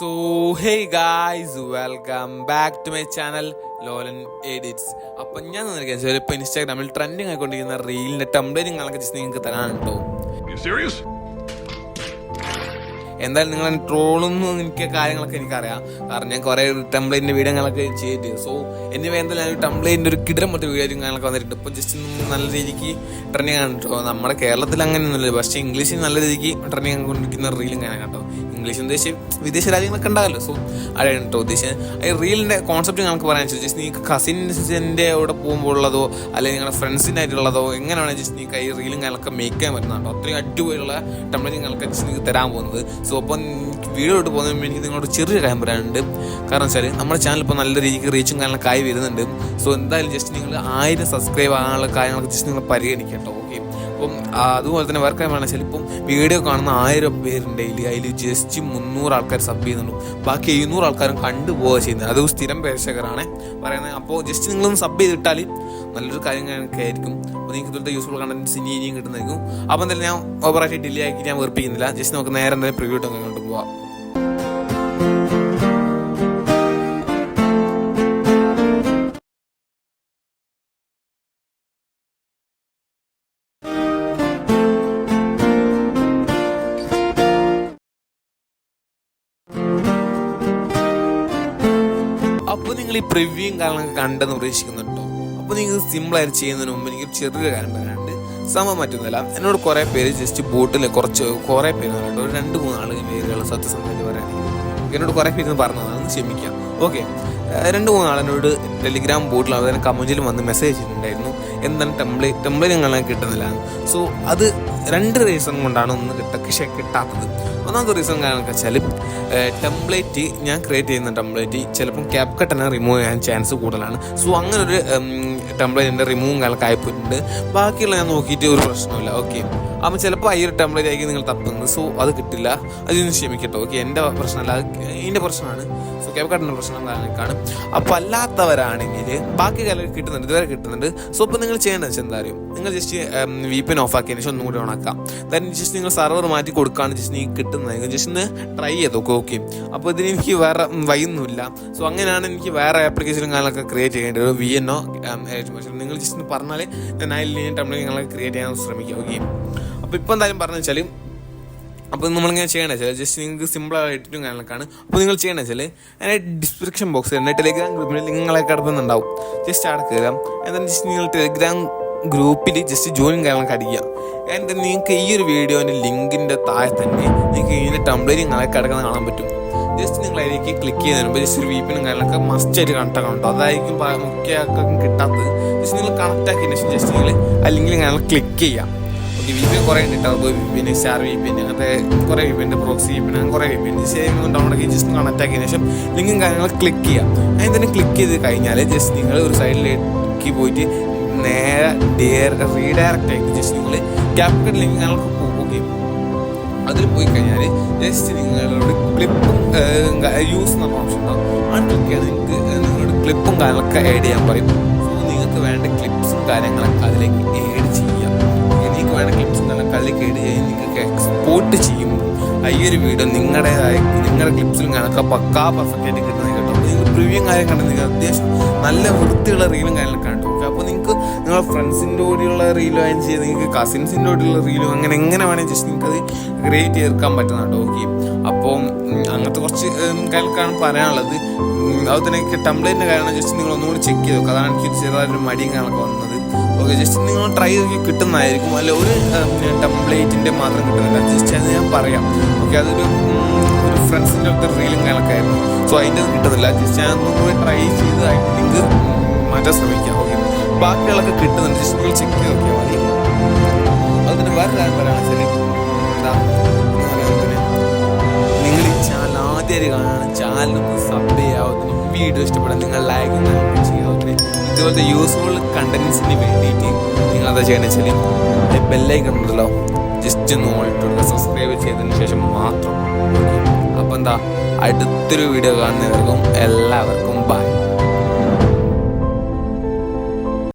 So hey guys, welcome back to my channel Lolan edits. അപ്പം ഞാൻ നിൽക്കാൻ ഇപ്പോൾ ഇൻസ്റ്റാഗ്രാമിൽ ട്രെൻഡിങ് ആയിക്കൊണ്ടിരിക്കുന്ന റീലിൻ്റെ ടംബ്ലേറ്റിങ്ങളൊക്കെ ജസ്റ്റ് നിങ്ങൾക്ക് തരാൻ കേട്ടോ. എന്തായാലും നിങ്ങൾ ട്രോളൊന്നും എനിക്ക് കാര്യങ്ങളൊക്കെ എനിക്കറിയാം, കാരണം ഞാൻ കുറേ ടെംപ്ലേറ്റിൻ്റെ വീഡിയോകളൊക്കെ ചെയ്തിട്ട്. സോ എന്നിവ എന്തായാലും ഒരു ടെംപ്ലേറ്റിൻ്റെ ഒരു കിടരം മറ്റു വീഡിയോ കാര്യങ്ങളൊക്കെ വന്നിട്ടുണ്ട്. ഇപ്പോൾ ജസ്റ്റ് നല്ല രീതിക്ക് ട്രെൻഡിങ് ആണ് കേട്ടോ. നമ്മുടെ കേരളത്തിൽ അങ്ങനെയൊന്നുമില്ല, പക്ഷേ ഇംഗ്ലീഷിൽ നല്ല രീതിക്ക് ട്രെൻഡിങ് ആയിക്കൊണ്ടിരിക്കുന്ന റീലും കാണാൻ കേട്ടോ. ഇംഗ്ലീഷ് ഉദ്ദേശിച്ച് വിദേശ രാജ്യങ്ങളൊക്കെ ഉണ്ടാകല്ലോ. സോ അതാണ് കേട്ടോ ഉദ്ദേശിച്ചത്. ഈ റീലിൻ്റെ കോൺസെപ്റ്റ് നമുക്ക് പറയാൻ വെച്ചാൽ ജസ്റ്റ് നിങ്ങൾക്ക് കസിൻസിൻ്റെ കൂടെ പോകുമ്പോൾ ഉള്ളതോ അല്ലെങ്കിൽ നിങ്ങളുടെ ഫ്രണ്ട്സിൻ്റെ ആയിട്ടുള്ളതോ എങ്ങനെയാണ് ജസ്റ്റ് നിങ്ങൾക്ക് ഈ റീലും കാര്യങ്ങളൊക്കെ മേക്ക് ചെയ്യാൻ പറ്റുന്നുണ്ടോ അത്രയും അടിപൊളിയുള്ള ടെംപ്ലേറ്റ് നിങ്ങൾക്ക് ജസ്റ്റ് നിങ്ങൾക്ക് തരാൻ പോകുന്നത്. സോ അപ്പം വീഡിയോ ഇട്ട് പോകുന്നതിന് മുമ്പ് എനിക്ക് നിങ്ങളോട് ചെറിയ കാര്യം പറയാനുണ്ട്. കാരണം വെച്ചാൽ നമ്മുടെ ചാനൽ ഇപ്പോൾ നല്ല രീതിക്ക് റീച്ചും കാര്യങ്ങളൊക്കെ ആയി വരുന്നുണ്ട്. സോ എന്തായാലും ജസ്റ്റ് നിങ്ങൾ 1000 സബ്സ്ക്രൈബ് ആകാനുള്ള കാര്യങ്ങളൊക്കെ ജസ്റ്റ് നിങ്ങൾ പരിഗണിക്കുക കേട്ടോ. ഓക്കെ, അപ്പം അതുപോലെ തന്നെ വേറെ കാര്യമാണ് വെച്ചാൽ ഇപ്പം വീഡിയോ കാണുന്ന 1000 പേരുണ്ടെങ്കിൽ അതിൽ ജസ്റ്റ് 300 ആൾക്കാർ സബ് ചെയ്യുന്നുള്ളൂ, ബാക്കി 700 ആൾക്കാരും കണ്ടുപോവുക ചെയ്യുന്നത്. അത് സ്ഥിരം പ്രേക്ഷകരാണ് പറയുന്നത്. അപ്പോൾ ജസ്റ്റ് നിങ്ങളൊന്ന് സബ് ചെയ്തിട്ടാൽ നല്ലൊരു കാര്യങ്ങളൊക്കെ ആയിരിക്കും. അപ്പോൾ നിങ്ങൾക്ക് ഇതുപോലത്തെ യൂസ്ഫുൾ കണ്ടൻസ് ഇനിയും കിട്ടുന്നതായിരിക്കും. അപ്പോൾ എന്തായാലും ഞാൻ ഓവറായിട്ട് ഡിലേ ആക്കി ഞാൻ വെറുപ്പിക്കുന്നില്ല. ജസ്റ്റ് നമുക്ക് നേരെ എന്തായാലും പ്രിവ്യൂ ഇട്ട് അങ്ങോട്ട് പോവാം. അപ്പോൾ നിങ്ങൾ ഈ പ്രിവ്യൂയും കാര്യങ്ങളൊക്കെ കണ്ടെന്ന് പ്രതീക്ഷിക്കുന്നുണ്ടോ? അപ്പോൾ നിങ്ങൾ സിമ്പിളായിട്ട് ചെയ്യുന്നതിന് മുമ്പ് എനിക്ക് ചെറിയ കാര്യം പറയാനുണ്ട്. സമയം മറ്റൊന്നുമല്ല, എന്നോട് കുറേ പേര് ജസ്റ്റ് ബോട്ടിൽ കുറേ പേര് പറഞ്ഞിട്ട് ഒരു 2-3 ആളുകൾ പേരുകൾ സത്യസന്ധമായിട്ട് പറയാനായി എന്നോട് കുറേ പേര് പറഞ്ഞതാണ്, ക്ഷമിക്കാം. ഓക്കെ, 2-3 ആളെന്നോട് ടെലിഗ്രാം ബോട്ടിൽ അവർ കമൻറ്റിൽ വന്ന് മെസ്സേജ് ചെയ്തിട്ടുണ്ടായിരുന്നു എന്താണ് ടെംപ്ലേറ്റ് നിങ്ങളെ കിട്ടുന്നില്ല. സോ അത് 2 റീസൺ കൊണ്ടാണ് ഒന്ന് കിട്ടാത്തത്. ഒന്നാമത്തെ റീസൺ കാരണം വെച്ചാൽ ടെംപ്ലേറ്റ് ഞാൻ ക്രിയേറ്റ് ചെയ്യുന്ന ടെംപ്ലേറ്റ് ചിലപ്പം ക്യാപ്കട്ട് തന്നെ റിമൂവ് ചെയ്യാൻ ചാൻസ് കൂടുതലാണ്. സോ അങ്ങനൊരു ടെംപ്ലേറ്റിൻ്റെ റിമൂവും കാര്യങ്ങളൊക്കെ ആയിപ്പോയിട്ടുണ്ട്. ബാക്കിയുള്ള ഞാൻ നോക്കിയിട്ട് ഒരു പ്രശ്നമില്ല. ഓക്കെ, അപ്പം ചിലപ്പോൾ ഈ ഒരു ടെംപ്ലേറ്റ് ആയിരിക്കും നിങ്ങൾ തപ്പുന്നത്. സോ അത് കിട്ടില്ല, അതിന് ക്ഷമിക്കട്ടോ. ഓക്കെ, എൻ്റെ പ്രശ്നമല്ല, അത് ഇതിൻ്റെ പ്രശ്നമാണ്. സോ ക്യാപ്കട്ടിൻ്റെ പ്രശ്നം കാര്യങ്ങളൊക്കെയാണ്. അപ്പോൾ അല്ലാത്തവരാണെങ്കിൽ ബാക്കി കാര്യം കിട്ടുന്നുണ്ട്, ഇതുവരെ കിട്ടുന്നുണ്ട്. സോ ഇപ്പോൾ നിങ്ങൾ ചെയ്യേണ്ടത് വെച്ചാൽ എന്താ അറിയും, നിങ്ങൾ ജസ്റ്റ് VPN ഓഫ് ആക്കിയതിന് ശേഷം ഒന്നും കൂടി ഓണാക്കാം. ദെൻ ജസ്റ്റ് നിങ്ങൾ സർവർ മാറ്റി കൊടുക്കുകയാണ് ജസ്റ്റ് നിങ്ങൾക്ക് കിട്ടുന്നത്. ജസ്റ്റ് ഒന്ന് ട്രൈ ചെയ്ത് നോക്കുക. ഓക്കെ, അപ്പോൾ ഇതിന് എനിക്ക് വേറെ വൈകുന്നില്ല. സോ അങ്ങനെയാണ് എനിക്ക് വേറെ ആപ്ലിക്കേഷനും കാര്യങ്ങളൊക്കെ ക്രിയേറ്റ് ചെയ്യേണ്ടത്. VNO നിങ്ങൾ ജസ്റ്റ് പറഞ്ഞാൽ ഞാൻ അതിൽ ടെംപ്ലേറ്റ് നിങ്ങളൊക്കെ ക്രിയേറ്റ് ചെയ്യാൻ ശ്രമിക്കുക. ഓക്കെ, അപ്പോൾ ഇപ്പോൾ എന്തായാലും പറഞ്ഞു വെച്ചാൽ അപ്പോൾ നമ്മളിങ്ങനെ ചെയ്യേണ്ടത് വെച്ചാൽ ജസ്റ്റ് നിങ്ങൾക്ക് സിമ്പിളായിട്ടും കാര്യങ്ങളൊക്കെയാണ്. അപ്പോൾ നിങ്ങൾ ചെയ്യേണ്ടത് വെച്ചാൽ അതിൻ്റെ ഡിസ്ക്രിപ്ഷൻ ബോക്സിൽ എൻ്റെ ടെലിഗ്രാം ഗ്രൂപ്പിൽ നിങ്ങളൊക്കെ കിടക്കുന്നുണ്ടാവും. ജസ്റ്റ് അവിടെ കയറാം. എന്നിട്ട് ജസ്റ്റ് നിങ്ങൾ ടെലിഗ്രാം ഗ്രൂപ്പിൽ ജസ്റ്റ് ജോയിൻ കാര്യങ്ങളൊക്കെ അടിക്കുക. എന്നിട്ട് നിങ്ങൾക്ക് ഈ ഒരു വീഡിയോൻ്റെ ലിങ്കിൻ്റെ താഴെ തന്നെ നിങ്ങൾക്ക് ഇതിൻ്റെ ടെംപ്ലേറ്റ് നിങ്ങളൊക്കെ കിടക്കുന്നത് കാണാൻ പറ്റും. ജസ്റ്റ് നിങ്ങൾ അതിലേക്ക് ക്ലിക്ക് ചെയ്യുന്നതിന് മുമ്പ് ജസ്റ്റ് ഒരു VPN കാര്യങ്ങളൊക്കെ മസ്റ്റായിട്ട് കണക്ട് ആക്കണം കേട്ടോ. അതായിരിക്കും മുഖ്യ ആൾക്കാർക്കും കിട്ടാത്തത്. ജസ്റ്റ് നിങ്ങൾ കണക്ട് ആക്കിയതിന് ശേഷം ജസ്റ്റ് നിങ്ങൾ ആ ലിങ്കിൽ കാര്യങ്ങൾ ക്ലിക്ക് ചെയ്യാം. ഓക്കെ, VPN കുറേ ഉണ്ട് കേട്ടോ. VPN, സ്റ്റാർ VPN, അങ്ങനത്തെ കുറേ VPN, പ്രോക്സി VPN, അങ്ങനെ കുറേ VPN ഡൗൺലോഡ് ആക്കി ജസ്റ്റ് കണക്ട് ആക്കിയതിന് ശേഷം ലിങ്കും കാര്യങ്ങൾ ക്ലിക്ക് ചെയ്യാം. അതിന് തന്നെ ക്ലിക്ക് ചെയ്ത് കഴിഞ്ഞാൽ ജസ്റ്റ് നിങ്ങൾ ഒരു സൈഡിലേക്ക് പോയിട്ട് നേരെ റീഡയറക്റ്റ് ആയിട്ട് ജസ്റ്റ് നിങ്ങൾ ക്യാപ്കട്ട് ലിങ്ക് ഞങ്ങൾക്ക് പോകും. അതിൽ പോയി കഴിഞ്ഞാൽ ജസ്റ്റ് നിങ്ങളുടെ ക്ലിപ്പും യൂസ് എന്ന ഓപ്ഷൻ ഉണ്ടാവും. ആ ക്ലിക്ക് ചെയ്ത് നിങ്ങൾക്ക് നിങ്ങളുടെ ക്ലിപ്പും കാര്യങ്ങളൊക്കെ ആഡ് ചെയ്യാൻ പറയും. സോ നിങ്ങൾക്ക് വേണ്ട ക്ലിപ്സും കാര്യങ്ങളൊക്കെ അതിലേക്ക് ആഡ് ചെയ്യാം. നിങ്ങൾക്ക് വേണ്ട ക്ലിപ്സും കാര്യങ്ങളൊക്കെ അതിലേക്ക് ആഡ് ചെയ്യാൻ നിങ്ങൾക്ക് എക്സ്പോർട്ട് ചെയ്യുമ്പോൾ ഈ ഒരു വീഡിയോ നിങ്ങളുടെ ക്ലിപ്സിലും കാര്യങ്ങളൊക്കെ പക്കാ പെർഫെക്റ്റ് ആയിട്ട് കിട്ടുന്നത് കേട്ടോ. നിങ്ങൾ പ്രിവ്യൂ കാര്യം കണ്ട് നിങ്ങൾ അത്യാവശ്യം നല്ല വൃത്തിയുള്ള റീലും കാര്യങ്ങളൊക്കെ കണ്ടു. അപ്പോൾ നിങ്ങൾക്ക് നിങ്ങളുടെ ഫ്രണ്ട്സിൻ്റെ കൂടെയുള്ള റീലും അതിന് ചെയ്ത് നിങ്ങൾക്ക് കസിൻസിൻ്റെ കൂടെയുള്ള റീലും അങ്ങനെ എങ്ങനെ വേണമെങ്കിൽ ജസ്റ്റ് നിങ്ങൾക്ക് അത് ക്രിയേറ്റ് ചെയ്തെടുക്കാൻ പറ്റുന്നുണ്ടോ. ഓക്കെ, അപ്പോൾ അങ്ങനത്തെ കുറച്ച് കാര്യങ്ങളൊക്കെയാണ് പറയാനുള്ളത്. അതുപോലെ തന്നെ ടെംപ്ലേറ്റിൻ്റെ കാരണം ജസ്റ്റ് നിങ്ങൾ ഒന്നുകൂടി ചെക്ക് ചെയ്ത് നോക്കുക. അതാണ് എനിക്ക് ചെറിയൊരു മടിയും കാര്യങ്ങളൊക്കെ വന്നത്. ഓക്കെ, ജസ്റ്റ് നിങ്ങൾ ട്രൈ ചെയ്ത് കിട്ടുന്നതായിരിക്കും. അല്ല, ഒരു ടെംപ്ലേറ്റിൻ്റെ മാത്രം കിട്ടുന്നില്ല, ജസ്റ്റ് അത് ഞാൻ പറയാം. ഓക്കെ, അതൊരു ഫ്രണ്ട്സിൻ്റെ അടുത്ത റീലും കാര്യങ്ങളൊക്കെ ആയിരുന്നു. സോ അതിൻ്റെ അത് കിട്ടുന്നില്ല. ജസ്റ്റ് ഞാൻ ഒന്നും കൂടി ട്രൈ ചെയ്ത് ലിങ്ക് മാറ്റാൻ ശ്രമിക്കാം. ഓക്കെ, ബാക്കികളൊക്കെ കിട്ടുന്നുണ്ട്, ജസ്റ്റ് നിങ്ങൾ ചെക്ക് ചെയ്ത് നോക്കിയാൽ മതി. അതിന് വേറെ കാര്യം പറയുകയാണെന്ന് വെച്ചാൽ നിങ്ങൾ ഈ ചാനൽ ആദ്യമായിട്ട് കാണുകയാണ്, ചാനലൊന്ന് സബ് ചെയ്യാവുന്ന വീഡിയോ ഇഷ്ടപ്പെടാൻ നിങ്ങൾ ലൈക്കും ചെയ്യാവുന്ന ഇതുപോലത്തെ യൂസ്ഫുൾ കണ്ടൻസിന് വേണ്ടിയിട്ട് നിങ്ങളെന്താ ചെയ്യണമെന്ന് വെച്ചാൽ ബെല്ലൈക്കൺ ഉണ്ടല്ലോ, ജസ്റ്റ് ഒന്ന് ഓളിട്ട് കൊടുക്കുക. സബ്സ്ക്രൈബ് ചെയ്തതിന് ശേഷം മാത്രം. അപ്പോൾ എന്താ, അടുത്തൊരു വീഡിയോ കാണുന്നവർക്കും എല്ലാവർക്കും ബൈ.